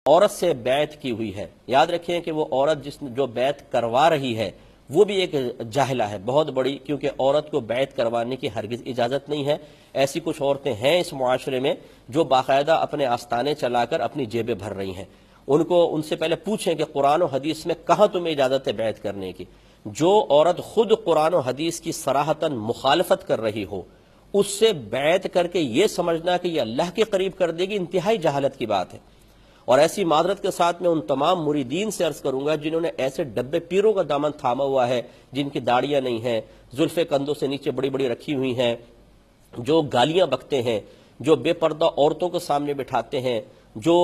عورت سے بیعت کی ہوئی ہے، یاد رکھیں کہ وہ عورت جو بیعت کروا رہی ہے وہ بھی ایک جاہلہ ہے بہت بڑی، کیونکہ عورت کو بیعت کروانے کی ہرگز اجازت نہیں ہے۔ ایسی کچھ عورتیں ہیں اس معاشرے میں جو باقاعدہ اپنے آستانے چلا کر اپنی جیبیں بھر رہی ہیں۔ ان سے پہلے پوچھیں کہ قرآن و حدیث میں کہاں تمہیں اجازت ہے بیعت کرنے کی۔ جو عورت خود قرآن و حدیث کی صراحتاً مخالفت کر رہی ہو، اس سے بیعت کر کے یہ سمجھنا کہ یہ اللہ کے قریب کر دے گی، انتہائی جہالت کی بات ہے۔ اور ایسی معذرت کے ساتھ میں ان تمام مریدین سے عرض کروں گا جنہوں نے ایسے ڈبے پیروں کا دامن تھاما ہوا ہے، جن کی داڑیاں نہیں ہیں، زلفیں کندھوں سے نیچے بڑی بڑی رکھی ہوئی ہیں، جو گالیاں بکتے ہیں، جو بے پردہ عورتوں کو سامنے بٹھاتے ہیں، جو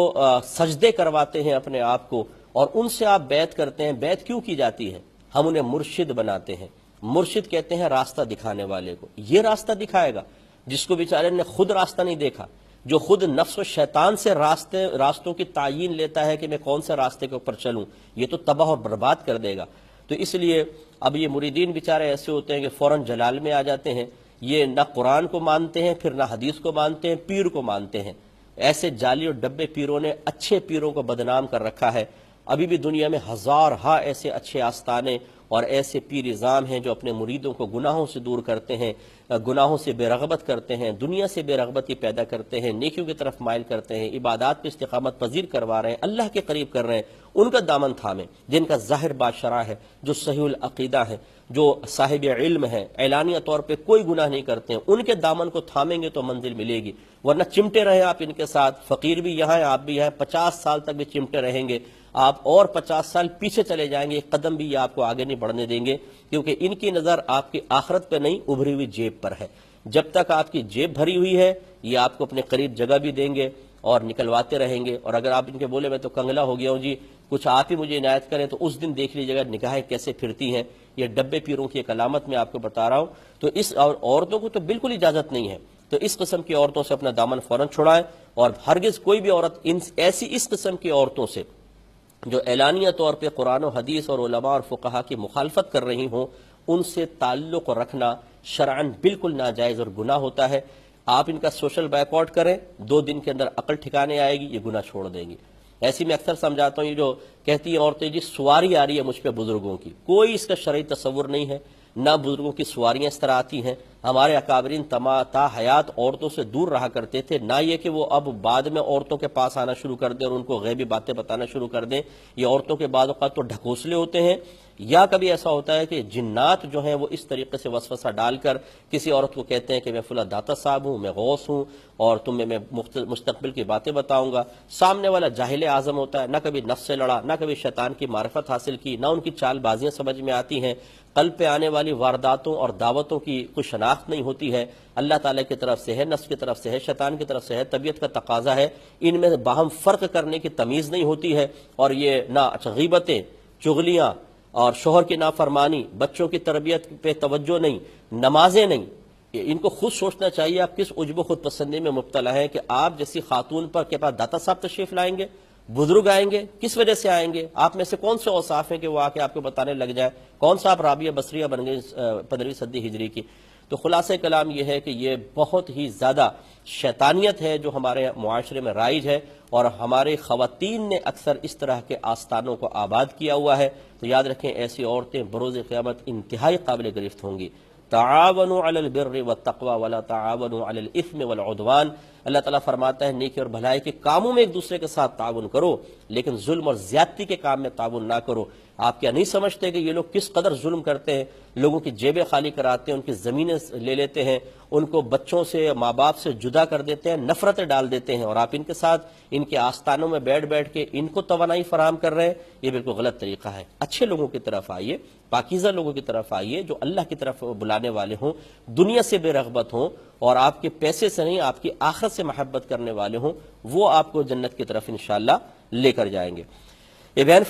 سجدے کرواتے ہیں اپنے آپ کو، اور ان سے آپ بیعت کرتے ہیں۔ بیعت کیوں کی جاتی ہے؟ ہم انہیں مرشد بناتے ہیں۔ مرشد کہتے ہیں راستہ دکھانے والے کو۔ یہ راستہ دکھائے گا جس کو بیچارے نے خود راستہ نہیں دیکھا، جو خود نفس و شیطان سے راستوں کی تعیین لیتا ہے کہ میں کون سے راستے کے اوپر چلوں، یہ تو تباہ اور برباد کر دے گا۔ تو اس لیے اب یہ مریدین بیچارے ایسے ہوتے ہیں کہ فوراً جلال میں آ جاتے ہیں، یہ نہ قرآن کو مانتے ہیں، پھر نہ حدیث کو مانتے ہیں، پیر کو مانتے ہیں۔ ایسے جعلی اور ڈبے پیروں نے اچھے پیروں کو بدنام کر رکھا ہے۔ ابھی بھی دنیا میں ہزارہا ایسے اچھے آستانے اور ایسے پیر نظام ہیں جو اپنے مریدوں کو گناہوں سے دور کرتے ہیں، گناہوں سے بے رغبت کرتے ہیں، دنیا سے بے رغبتی پیدا کرتے ہیں، نیکیوں کی طرف مائل کرتے ہیں، عبادات پہ استقامت پذیر کروا رہے ہیں، اللہ کے قریب کر رہے ہیں۔ ان کا دامن تھامیں جن کا ظاہر بادشاہ ہے، جو صحیح العقیدہ ہے، جو صاحب علم ہے، اعلانیہ طور پہ کوئی گناہ نہیں کرتے ہیں، ان کے دامن کو تھامیں گے تو منزل ملے گی، ورنہ چمٹے رہیں آپ ان کے ساتھ۔ فقیر بھی یہاں ہیں، آپ بھی یہاں ہیں، 50 سال تک بھی چمٹے رہیں گے، آپ اور 50 سال پیچھے چلے جائیں گے، ایک قدم بھی یہ آپ کو آگے نہیں بڑھنے دیں گے، کیونکہ ان کی نظر آپ کی آخرت پہ نہیں، ابھری ہوئی جیب پر ہے۔ جب تک آپ کی جیب بھری ہوئی ہے یہ آپ کو اپنے قریب جگہ بھی دیں گے اور نکلواتے رہیں گے، اور اگر آپ ان کے بولے میں تو کنگلا ہو گیا ہوں جی، کچھ آپ ہی مجھے عنایت کریں، تو اس دن دیکھ لیجیے گا نگاہیں کیسے پھرتی ہیں۔ یہ ڈبے پیروں کی ایک علامت میں آپ کو بتا رہا ہوں۔ تو اس عورتوں کو تو بالکل اجازت نہیں ہے، تو اس قسم کی عورتوں سے اپنا دامن فوراً چھڑائیں، اور ہرگز کوئی بھی عورت اس قسم کی عورتوں سے جو اعلانیہ طور پہ قرآن و حدیث اور علماء اور فقہا کی مخالفت کر رہی ہوں، ان سے تعلق رکھنا شرعاً بالکل ناجائز اور گناہ ہوتا ہے۔ آپ ان کا سوشل بائیکاٹ کریں، 2 دن کے اندر عقل ٹھکانے آئے گی، یہ گناہ چھوڑ دیں گی۔ ایسی میں اکثر سمجھاتا ہوں، یہ جو کہتی ہیں عورتیں جی سواری آ رہی ہے مجھ پہ بزرگوں کی، کوئی اس کا شرعی تصور نہیں ہے، نہ بزرگوں کی سواریاں اس طرح آتی ہیں۔ ہمارے اکابرین تا حیات عورتوں سے دور رہا کرتے تھے، نہ یہ کہ وہ اب بعد میں عورتوں کے پاس آنا شروع کر دیں اور ان کو غیبی باتیں بتانا شروع کر دیں۔ یہ عورتوں کے بعض اوقات تو ڈھکوسلے ہوتے ہیں، یا کبھی ایسا ہوتا ہے کہ جنات جو ہیں وہ اس طریقے سے وسوسہ ڈال کر کسی عورت کو کہتے ہیں کہ میں فلاں داتا صاحب ہوں، میں غوث ہوں، اور تمہیں میں مستقبل کی باتیں بتاؤں گا۔ سامنے والا جاہل اعظم ہوتا ہے، نہ کبھی نفس سے لڑا، نہ کبھی شیطان کی معرفت حاصل کی، نہ ان کی چال بازیاں سمجھ میں آتی ہیں، قلب پہ آنے والی وارداتوں اور دعوتوں کی کوئی شناخت نہیں ہوتی ہے، اللہ تعالیٰ کی طرف سے ہے، نفس کی طرف سے ہے، شیطان کی طرف سے ہے، طبیعت کا تقاضا ہے، ان میں باہم فرق کرنے کی تمیز نہیں ہوتی ہے، اور یہ نہ غیبتیں، چغلیاں اور شوہر کی نافرمانی، بچوں کی تربیت پہ توجہ نہیں، نمازیں نہیں۔ ان کو خود سوچنا چاہیے آپ کس عجب و خود پسندی میں مبتلا ہیں کہ آپ جیسی خاتون پر کے پاس داتا صاحب تشریف لائیں گے، بزرگ آئیں گے، کس وجہ سے آئیں گے؟ آپ میں سے کون سے اوصاف ہیں کہ وہ آ کے آپ کو بتانے لگ جائے؟ کون سا آپ رابعہ بصریہ بن گئے 15ویں صدی ہجری کی؟ تو خلاصہ کلام یہ ہے کہ یہ بہت ہی زیادہ شیطانیت ہے جو ہمارے معاشرے میں رائج ہے، اور ہمارے خواتین نے اکثر اس طرح کے آستانوں کو آباد کیا ہوا ہے۔ تو یاد رکھیں ایسی عورتیں بروز قیامت انتہائی قابل گرفت ہوں گی۔ تعاونوا علی البر والتقوی ولا تعاونوا علی الاثم والعدوان۔ اللہ تعالیٰ فرماتا ہے نیکی اور بھلائی کے کاموں میں ایک دوسرے کے ساتھ تعاون کرو، لیکن ظلم اور زیادتی کے کام میں تعاون نہ کرو۔ آپ کیا نہیں سمجھتے کہ یہ لوگ کس قدر ظلم کرتے ہیں؟ لوگوں کی جیبیں خالی کراتے ہیں، ان کی زمینیں لے لیتے ہیں، ان کو بچوں سے ماں باپ سے جدا کر دیتے ہیں، نفرتیں ڈال دیتے ہیں، اور آپ ان کے ساتھ ان کے آستانوں میں بیٹھ بیٹھ کے ان کو توانائی فراہم کر رہے ہیں۔ یہ بالکل غلط طریقہ ہے۔ اچھے لوگوں کی طرف آئیے، پاکیزہ لوگوں کی طرف آئیے، جو اللہ کی طرف بلانے والے ہوں، دنیا سے بے رغبت ہوں، اور آپ کے پیسے سے نہیں آپ کی آخرت سے محبت کرنے والے ہوں، وہ آپ کو جنت کی طرف انشاءاللہ لے کر جائیں گے۔ یہ بیان